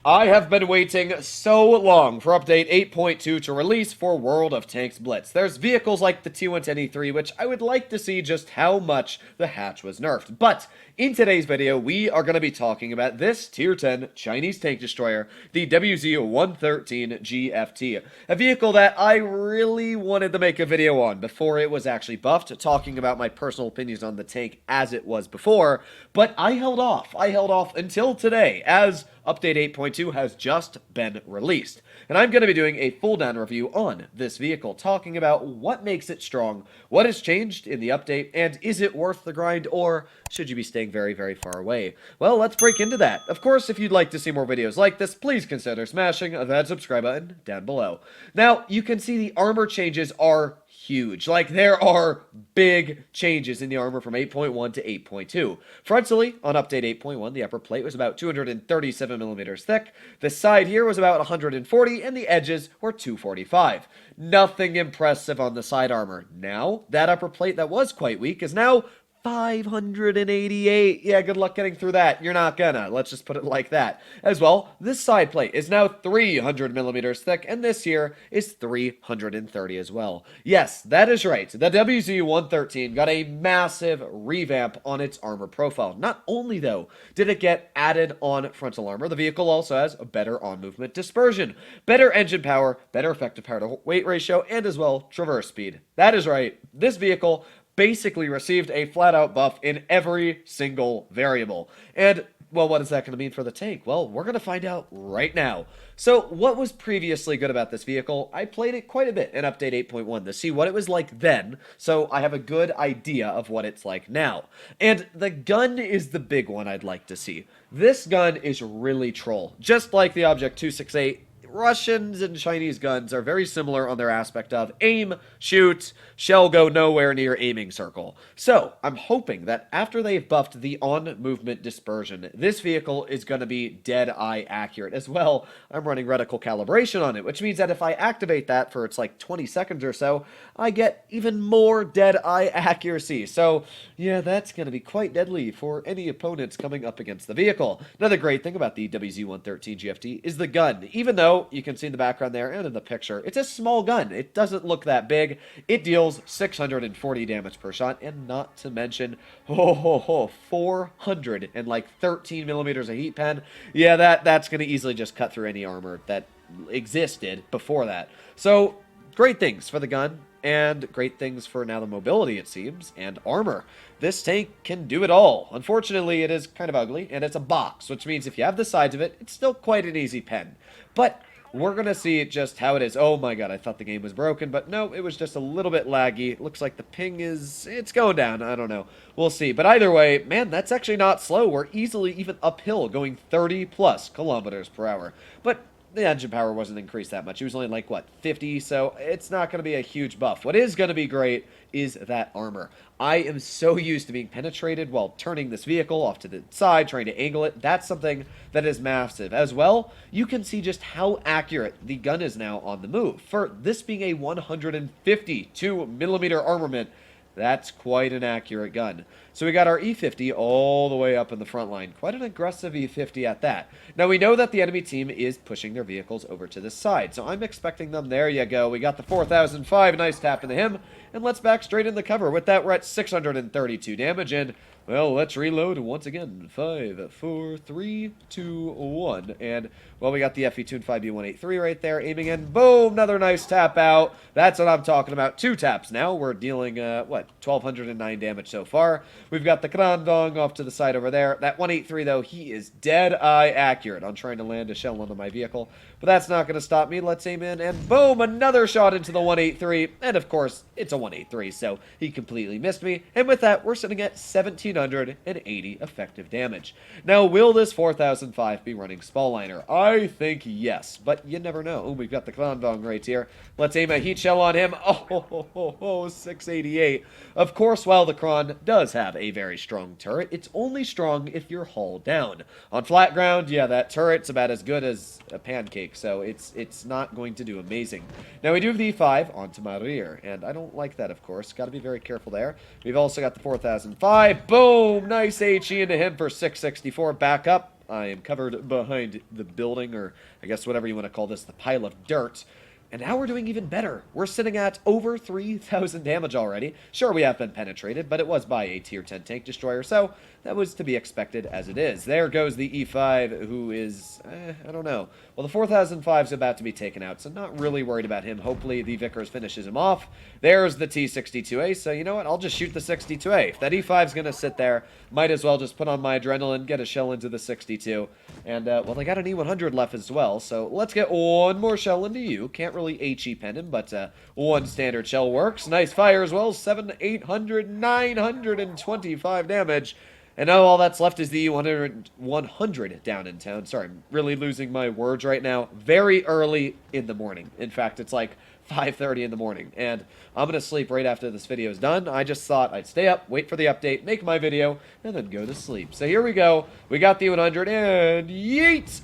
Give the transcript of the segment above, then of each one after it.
I have been waiting so long for update 8.2 to release for World of Tanks Blitz. There's vehicles like the T110E3, which I would like to see just how much the hatch was nerfed. But in today's video, we are going to be talking about this Tier 10 Chinese tank destroyer, the WZ-113 GFT. A vehicle that I really wanted to make a video on before it was actually buffed, talking about my personal opinions on the tank as it was before, but I held off. I held off until today, as Update 8.2 has just been released, and I'm going to be doing a full-down review on this vehicle, talking about what makes it strong, what has changed in the update, and is it worth the grind, or should you be staying very, very far away? Well, let's break into that. Of course, if you'd like to see more videos like this, please consider smashing that subscribe button down below. Now, you can see the armor changes are huge. Like, there are big changes in the armor from 8.1 to 8.2. Frontally, on update 8.1, the upper plate was about 237 millimeters thick, the side here was about 140, and the edges were 245. Nothing impressive on the side armor. Now, that upper plate that was quite weak is now 588. Yeah, good luck getting through that. You're not gonna. Let's just put it like that. As well, this side plate is now 300 millimeters thick, and this here is 330 as well. Yes, that is right. The WZ-113 got a massive revamp on its armor profile. Not only, though, did it get added on frontal armor, the vehicle also has a better on-movement dispersion, better engine power, better effective power-to-weight ratio, and as well, traverse speed. That is right. This vehicle basically received a flat-out buff in every single variable. And, well, what is that going to mean for the tank? Well, we're going to find out right now. So, what was previously good about this vehicle? I played it quite a bit in Update 8.1 to see what it was like then, so I have a good idea of what it's like now. And the gun is the big one I'd like to see. This gun is really troll. Just like the Object 268, Russians and Chinese guns are very similar on their aspect of aim, shoot, shell go nowhere near aiming circle. So, I'm hoping that after they've buffed the on-movement dispersion, this vehicle is going to be dead-eye accurate. As well, I'm running reticle calibration on it, which means that if I activate that for its like 20 seconds or so, I get even more dead-eye accuracy. So, yeah, that's going to be quite deadly for any opponents coming up against the vehicle. Another great thing about the WZ-113 GFT is the gun. Even though you can see in the background there and in the picture, it's a small gun. It doesn't look that big. It deals 640 damage per shot, and not to mention, 413 millimeters of heat pen. Yeah, that's going to easily just cut through any armor that existed before that. So, great things for the gun, and great things for now the mobility, it seems, and armor. This tank can do it all. Unfortunately, it is kind of ugly, and it's a box, which means if you have the sides of it, it's still quite an easy pen. But we're going to see just how it is. Oh my god, I thought the game was broken, but no, it was just a little bit laggy. Looks like the ping it's going down. I don't know. We'll see. But either way, man, that's actually not slow. We're easily even uphill, going 30 plus kilometers per hour. But the engine power wasn't increased that much. It was only like, what, 50? So it's not going to be a huge buff. What is going to be great is that armor. I am so used to being penetrated while turning this vehicle off to the side, trying to angle it. That's something that is massive. As well, you can see just how accurate the gun is now on the move. For this being a 152 millimeter armament, that's quite an accurate gun. So we got our E50 all the way up in the front line. Quite an aggressive E50 at that. Now we know that the enemy team is pushing their vehicles over to this side. So I'm expecting them. There you go. We got the 4005. Nice tap into him. And let's back straight in the cover. With that, we're at 632 damage. And, well, let's reload once again. 5, 4, 3, 2, 1. And, well, we got the FE-Tune 5B183 right there. Aiming in. Boom! Another nice tap out. That's what I'm talking about. 2 taps now. We're dealing, 1,209 damage so far. We've got the Krandong off to the side over there. That 183, though, he is dead-eye accurate on trying to land a shell onto my vehicle. But that's not going to stop me. Let's aim in, and boom! Another shot into the 183. And, of course, it's a 183, so he completely missed me. And with that, we're sitting at 1,780 effective damage. Now, will this 4005 be running Spallliner? I think yes, but you never know. Oh, we've got the Krandong right here. Let's aim a heat shell on him. 688. Of course, while the Kron does have a very strong turret, it's only strong if you're hull down. On flat ground, yeah, that turret's about as good as a pancake, so it's not going to do amazing. Now, we do have the E5 onto my rear, and I don't like that, of course. Got to be very careful there. We've also got the 4005. Boom! Nice HE into him for 664. Back up. I am covered behind the building, or I guess whatever you want to call this, the pile of dirt. And now we're doing even better. We're sitting at over 3,000 damage already. Sure, we have been penetrated, but it was by a tier 10 tank destroyer, so that was to be expected as it is. There goes the E5, who is, I don't know. Well, the 4005 is about to be taken out, so not really worried about him. Hopefully the Vickers finishes him off. There's the T62A, so you know what? I'll just shoot the 62A. If that E5 is going to sit there, might as well just put on my adrenaline, get a shell into the 62. And, well, they got an E100 left as well, so let's get one more shell into you. Can't really HE pen him, but one standard shell works. Nice fire as well. 700, 800, 925 damage. And now all that's left is the 100 down in town. Sorry, I'm really losing my words right now. Very early in the morning. In fact, it's like 5:30 in the morning. And I'm going to sleep right after this video is done. I just thought I'd stay up, wait for the update, make my video, and then go to sleep. So here we go. We got the 100, and yeet!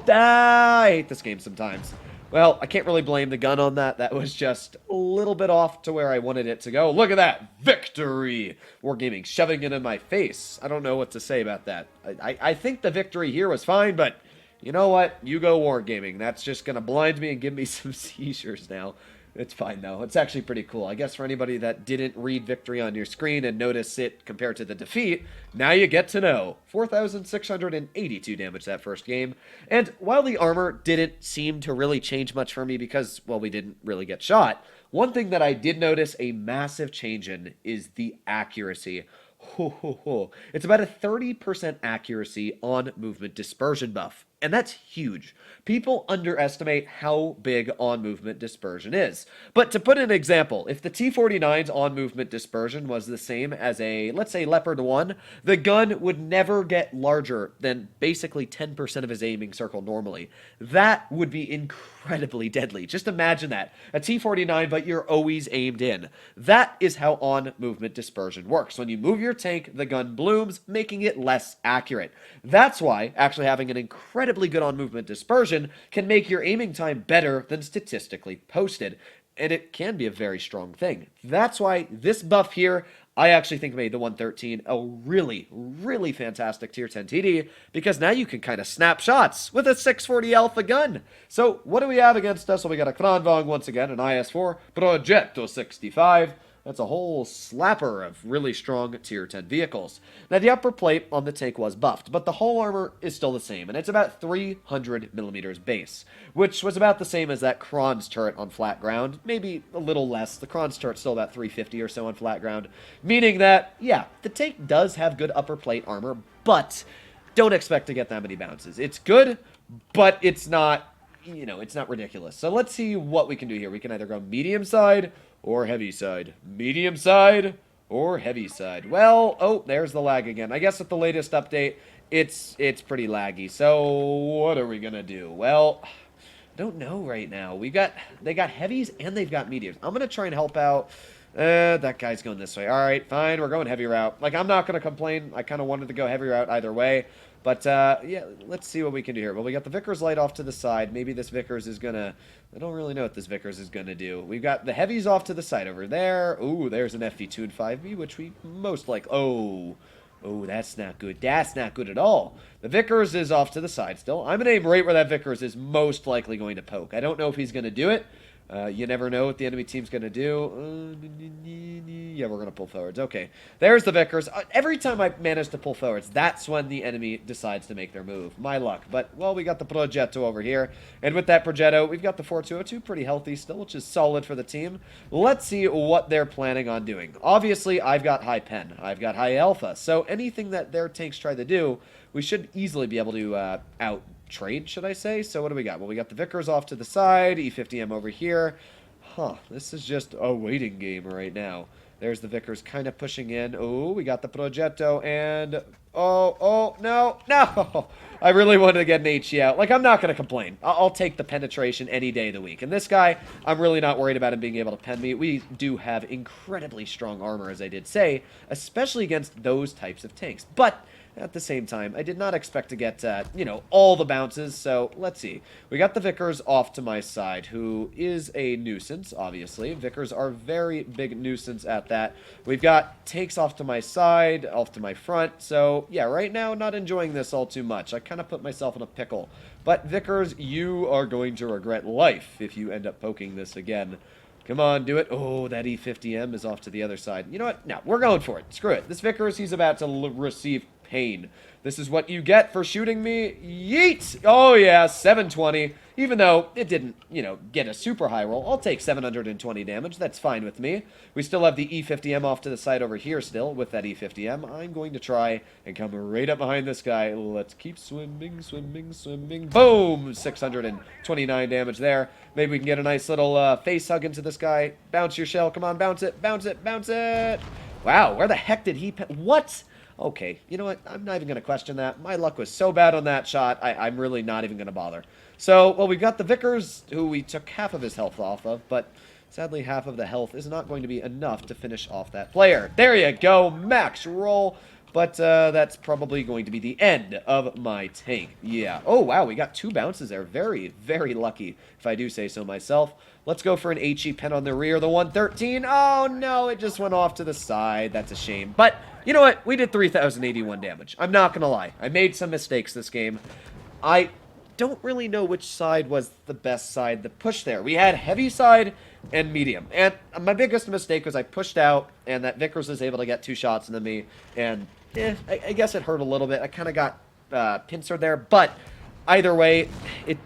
I hate this game sometimes. Well, I can't really blame the gun on that. That was just a little bit off to where I wanted it to go. Look at that! Victory! Wargaming, shoving it in my face. I don't know what to say about that. I think the victory here was fine, but you know what? You go Wargaming. That's just going to blind me and give me some seizures now. It's fine, though. It's actually pretty cool. I guess for anybody that didn't read victory on your screen and notice it compared to the defeat, now you get to know. 4,682 damage that first game. And while the armor didn't seem to really change much for me because, well, we didn't really get shot, one thing that I did notice a massive change in is the accuracy. It's about a 30% accuracy on movement dispersion buff. And that's huge. People underestimate how big on-movement dispersion is. But to put an example, if the T-49's on-movement dispersion was the same as a, let's say, Leopard 1, the gun would never get larger than basically 10% of his aiming circle normally. That would be incredibly deadly. Just imagine that. A T-49, but you're always aimed in. That is how on-movement dispersion works. When you move your tank, the gun blooms, making it less accurate. That's why actually having an incredibly good on-movement dispersion can make your aiming time better than statistically posted. And it can be a very strong thing. That's why this buff here, I actually think made the 113 a really, really fantastic tier 10 TD, because now you can kind of snap shots with a 640 alpha gun. So what do we have against us? Well, we got a Kranvang once again, an IS-4, Progetto 65. That's a whole slapper of really strong tier 10 vehicles. Now, the upper plate on the tank was buffed, but the hull armor is still the same, and it's about 300 millimeters base, which was about the same as that Kron's turret on flat ground, maybe a little less. The Kron's turret's still about 350 or so on flat ground, meaning that, yeah, the tank does have good upper plate armor, but don't expect to get that many bounces. It's good, but it's not, you know, it's not ridiculous. So let's see what we can do here. We can either go medium side or heavy side. Medium side or heavy side. Well, oh, there's the lag again. I guess with the latest update, it's pretty laggy. So what are we gonna do? Well, I don't know right now. They got heavies and they've got mediums. I'm gonna try and help out. That guy's going this way. All right, fine. We're going heavy route. Like, I'm not gonna complain. I kind of wanted to go heavy route either way. But, yeah, let's see what we can do here. Well, we got the Vickers light off to the side. Maybe this Vickers is gonna... I don't really know what this Vickers is gonna do. We've got the heavies off to the side over there. Ooh, there's an FV2 and 5B, which we most like... Oh, that's not good. That's not good at all. The Vickers is off to the side still. I'm gonna aim right where that Vickers is most likely going to poke. I don't know if he's gonna do it. You never know what the enemy team's going to do. Yeah, we're going to pull forwards. Okay, there's the Vickers. Every time I manage to pull forwards, that's when the enemy decides to make their move. My luck. But, well, we got the Progetto over here. And with that Progetto, we've got the 4202 pretty healthy still, which is solid for the team. Let's see what they're planning on doing. Obviously, I've got high pen. I've got high alpha. So anything that their tanks try to do, we should easily be able to out-trade, should I say? So what do we got? Well, we got the Vickers off to the side, E50M over here. Huh, this is just a waiting game right now. There's the Vickers kind of pushing in. Oh, we got the Progetto, and... Oh, no! I really wanted to get an HE out. Like, I'm not going to complain. I'll take the penetration any day of the week. And this guy, I'm really not worried about him being able to pen me. We do have incredibly strong armor, as I did say, especially against those types of tanks. But... at the same time, I did not expect to get, you know, all the bounces, so let's see. We got the Vickers off to my side, who is a nuisance, obviously. Vickers are very big nuisance at that. We've got takes off to my side, off to my front, so yeah, right now, not enjoying this all too much. I kind of put myself in a pickle. But Vickers, you are going to regret life if you end up poking this again. Come on, do it. Oh, that E50M is off to the other side. You know what? No, we're going for it. Screw it. This Vickers, he's about to receive pain. This is what you get for shooting me. Yeet! Oh, yeah, 720. Even though it didn't, you know, get a super high roll, I'll take 720 damage. That's fine with me. We still have the E50M off to the side over here still with that E50M. I'm going to try and come right up behind this guy. Let's keep swimming, swimming, swimming. Boom! 629 damage there. Maybe we can get a nice little face hug into this guy. Bounce your shell. Come on, bounce it, bounce it, bounce it. Wow, where the heck did he... What? Okay, you know what? I'm not even going to question that. My luck was so bad on that shot, I'm really not even going to bother. So, well, we've got the Vickers, who we took half of his health off of, but sadly half of the health is not going to be enough to finish off that player. There you go, max roll. But that's probably going to be the end of my tank. Yeah. Oh, wow, we got 2 bounces there. Very, very lucky, if I do say so myself. Let's go for an HE pen on the rear. The 113. Oh, no, it just went off to the side. That's a shame. But, you know what? We did 3,081 damage. I'm not going to lie. I made some mistakes this game. I don't really know which side was the best side to push there. We had heavy side and medium. And my biggest mistake was I pushed out, and that Vickers was able to get 2 shots into me, and I guess it hurt a little bit. I kind of got pincered there, but either way,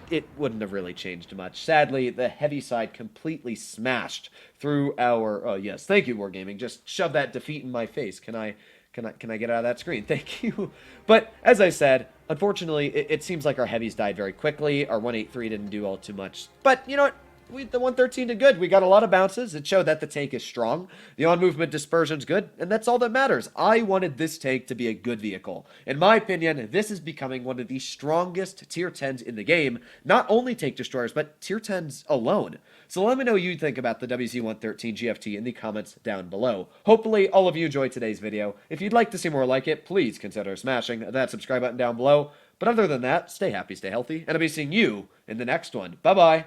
it wouldn't have really changed much. Sadly, the heavy side completely smashed through our... Oh, yes, thank you, Wargaming. Just shove that defeat in my face. Can I get out of that screen? Thank you. But, as I said, unfortunately, it seems like our heavies died very quickly. Our 183 didn't do all too much. But, you know what? The 113 did good. We got a lot of bounces. It showed that the tank is strong. The on-movement dispersion's good, and that's all that matters. I wanted this tank to be a good vehicle. In my opinion, this is becoming one of the strongest tier 10s in the game. Not only tank destroyers, but tier 10s alone. So let me know what you think about the WZ-113 GFT in the comments down below. Hopefully, all of you enjoyed today's video. If you'd like to see more like it, please consider smashing that subscribe button down below. But other than that, stay happy, stay healthy, and I'll be seeing you in the next one. Bye-bye.